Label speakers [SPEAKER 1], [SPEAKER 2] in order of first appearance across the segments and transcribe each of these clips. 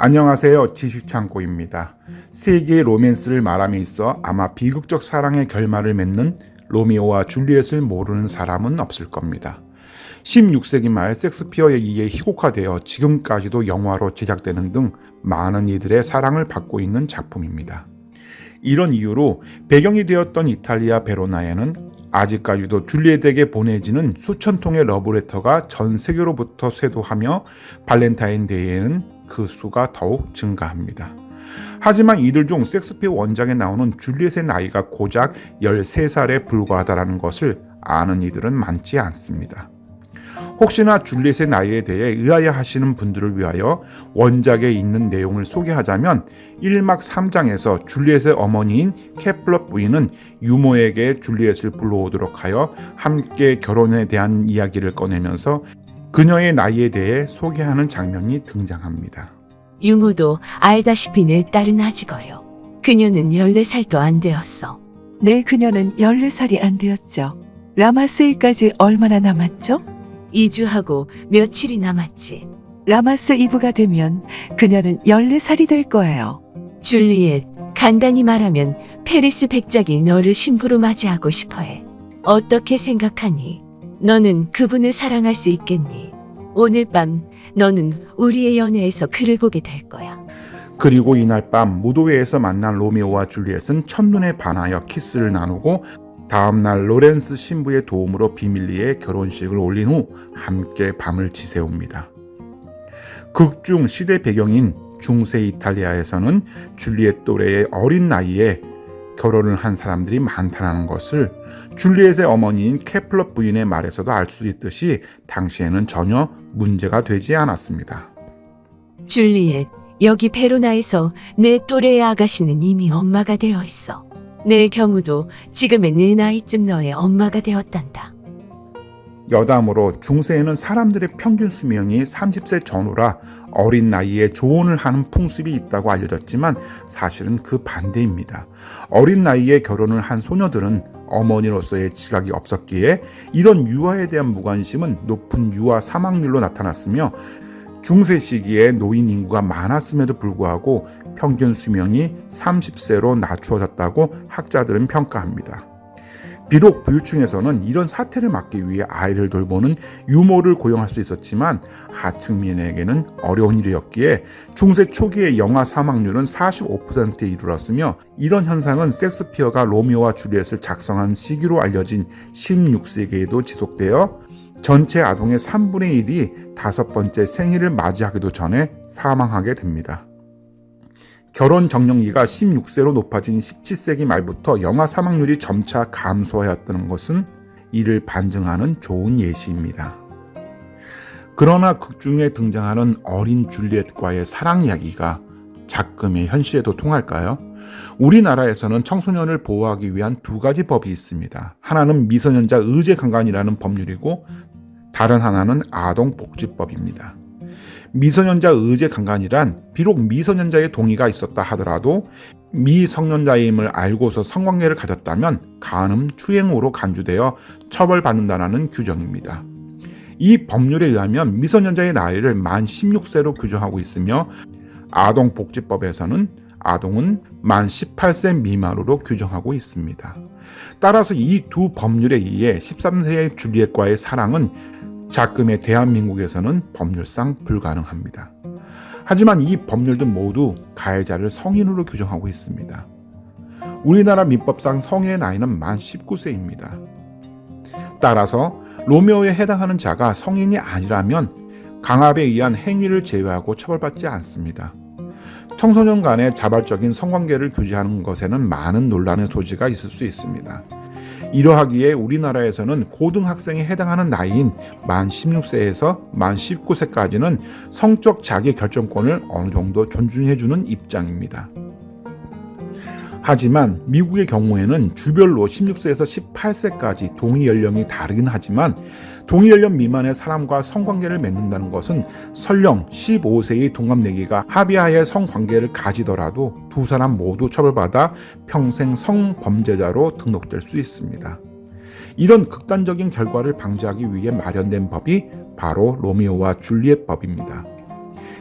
[SPEAKER 1] 안녕하세요. 지식창고입니다. 세계의 로맨스를 말함에 있어 아마 비극적 사랑의 결말을 맺는 로미오와 줄리엣을 모르는 사람은 없을 겁니다. 16세기 말 섹스피어에 의해 희곡화되어 지금까지도 영화로 제작되는 등 많은 이들의 사랑을 받고 있는 작품입니다. 이런 이유로 배경이 되었던 이탈리아 베로나에는 아직까지도 줄리엣에게 보내지는 수천 통의 러브레터가 전 세계로부터 쇄도하며 발렌타인데이에는 그 수가 더욱 증가합니다. 하지만 이들 중 섹스피어 원작에 나오는 줄리엣의 나이가 고작 13살에 불과하다는 것을 아는 이들은 많지 않습니다. 혹시나 줄리엣의 나이에 대해 의아해하시는 분들을 위하여 원작에 있는 내용을 소개하자면 1막 3장에서 줄리엣의 어머니인 케플러 부인은 유모에게 줄리엣을 불러오도록 하여 함께 결혼에 대한 이야기를 꺼내면서 그녀의 나이에 대해 소개하는 장면이 등장합니다.
[SPEAKER 2] 유모도 알다시피 내 딸은 아직 어려. 그녀는 14살도 안 되었어.
[SPEAKER 3] 네, 그녀는 14살이 안 되었죠. 라마스일까지 얼마나 남았죠?
[SPEAKER 2] 2주하고 며칠이 남았지.
[SPEAKER 3] 라마스 2부가 되면 그녀는 14살이 될 거예요.
[SPEAKER 2] 줄리엣, 간단히 말하면 페리스 백작이 너를 신부로 맞이하고 싶어해. 어떻게 생각하니? 너는 그분을 사랑할 수 있겠니? 오늘 밤 너는 우리의 연애에서 그를 보게 될 거야.
[SPEAKER 1] 그리고 이날 밤 무도회에서 만난 로미오와 줄리엣은 첫눈에 반하여 키스를 나누고 다음날 로렌스 신부의 도움으로 비밀리에 결혼식을 올린 후 함께 밤을 지새웁니다. 극중 시대 배경인 중세 이탈리아에서는 줄리엣 또래의 어린 나이에 결혼을 한 사람들이 많다는 것을 줄리엣의 어머니인 케플러 부인의 말에서도 알 수 있듯이 당시에는 전혀 문제가 되지 않았습니다.
[SPEAKER 2] 줄리엣, 여기 베로나에서 내 또래의 아가씨는 이미 엄마가 되어 있어. 내 경우도 지금의 네 나이쯤 너의 엄마가 되었단다.
[SPEAKER 1] 여담으로 중세에는 사람들의 평균 수명이 30세 전후라 어린 나이에 조혼을 하는 풍습이 있다고 알려졌지만 사실은 그 반대입니다. 어린 나이에 결혼을 한 소녀들은 어머니로서의 지각이 없었기에 이런 유아에 대한 무관심은 높은 유아 사망률로 나타났으며 중세 시기에 노인 인구가 많았음에도 불구하고 평균 수명이 30세로 낮추어졌다고 학자들은 평가합니다. 비록 부유층에서는 이런 사태를 막기 위해 아이를 돌보는 유모를 고용할 수 있었지만 하층민에게는 어려운 일이었기에 중세 초기의 영아 사망률은 45%에 이르렀으며 이런 현상은 섹스피어가 로미오와 줄리엣을 작성한 시기로 알려진 16세기에도 지속되어 전체 아동의 3분의 1이 5번째 생일을 맞이하기도 전에 사망하게 됩니다. 결혼 적령기가 16세로 높아진 17세기 말부터 영아 사망률이 점차 감소하였다는 것은 이를 반증하는 좋은 예시입니다. 그러나 극중에 등장하는 어린 줄리엣과의 사랑 이야기가 작금의 현실에도 통할까요? 우리나라에서는 청소년을 보호하기 위한 두 가지 법이 있습니다. 하나는 미성년자 의제 강간이라는 법률이고 다른 하나는 아동복지법입니다. 미성년자 의제 강간이란 비록 미성년자의 동의가 있었다 하더라도 미성년자임을 알고서 성관계를 가졌다면 간음 추행으로 간주되어 처벌받는다는 규정입니다. 이 법률에 의하면 미성년자의 나이를 만 16세로 규정하고 있으며 아동복지법에서는 아동은 만 18세 미만으로 규정하고 있습니다. 따라서 이 두 법률에 의해 13세의 줄리엣과의 사랑은 작금의 대한민국에서는 법률상 불가능합니다. 하지만 이 법률들 모두 가해자를 성인으로 규정하고 있습니다. 우리나라 민법상 성인의 나이는 만 19세입니다. 따라서 로미오에 해당하는 자가 성인이 아니라면 강압에 의한 행위를 제외하고 처벌받지 않습니다. 청소년 간의 자발적인 성관계를 규제하는 것에는 많은 논란의 소지가 있을 수 있습니다. 이러하기에 우리나라에서는 고등학생에 해당하는 나이인 만 16세에서 만 19세까지는 성적 자기 결정권을 어느 정도 존중해주는 입장입니다. 하지만 미국의 경우에는 주별로 16세에서 18세까지 동의 연령이 다르긴 하지만 동의 연령 미만의 사람과 성관계를 맺는다는 것은 설령 15세의 동갑내기가 합의하에 성관계를 가지더라도 두 사람 모두 처벌받아 평생 성범죄자로 등록될 수 있습니다. 이런 극단적인 결과를 방지하기 위해 마련된 법이 바로 로미오와 줄리엣 법입니다.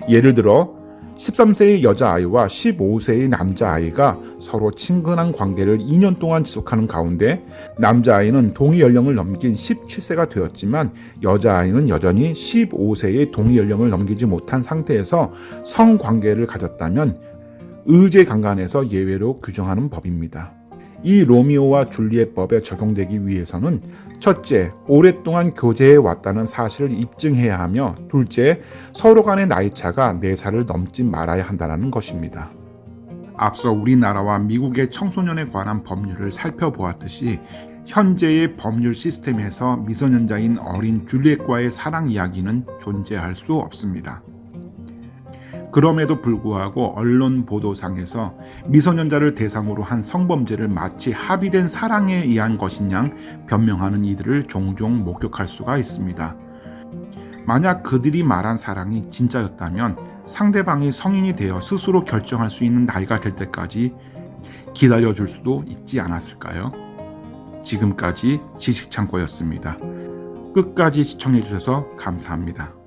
[SPEAKER 1] 예를 들어 13세의 여자아이와 15세의 남자아이가 서로 친근한 관계를 2년 동안 지속하는 가운데 남자아이는 동의 연령을 넘긴 17세가 되었지만 여자아이는 여전히 15세의 동의 연령을 넘기지 못한 상태에서 성관계를 가졌다면 의제강간에서 예외로 규정하는 법입니다. 이 로미오와 줄리엣법에 적용되기 위해서는 첫째, 오랫동안 교제해 왔다는 사실을 입증해야 하며 둘째, 서로 간의 나이차가 4살을 넘지 말아야 한다는 것입니다. 앞서 우리나라와 미국의 청소년에 관한 법률을 살펴보았듯이 현재의 법률 시스템에서 미성년자인 어린 줄리엣과의 사랑 이야기는 존재할 수 없습니다. 그럼에도 불구하고 언론 보도상에서 미성년자를 대상으로 한 성범죄를 마치 합의된 사랑에 의한 것인 양 변명하는 이들을 종종 목격할 수가 있습니다. 만약 그들이 말한 사랑이 진짜였다면 상대방이 성인이 되어 스스로 결정할 수 있는 나이가 될 때까지 기다려줄 수도 있지 않았을까요? 지금까지 지식창고였습니다. 끝까지 시청해주셔서 감사합니다.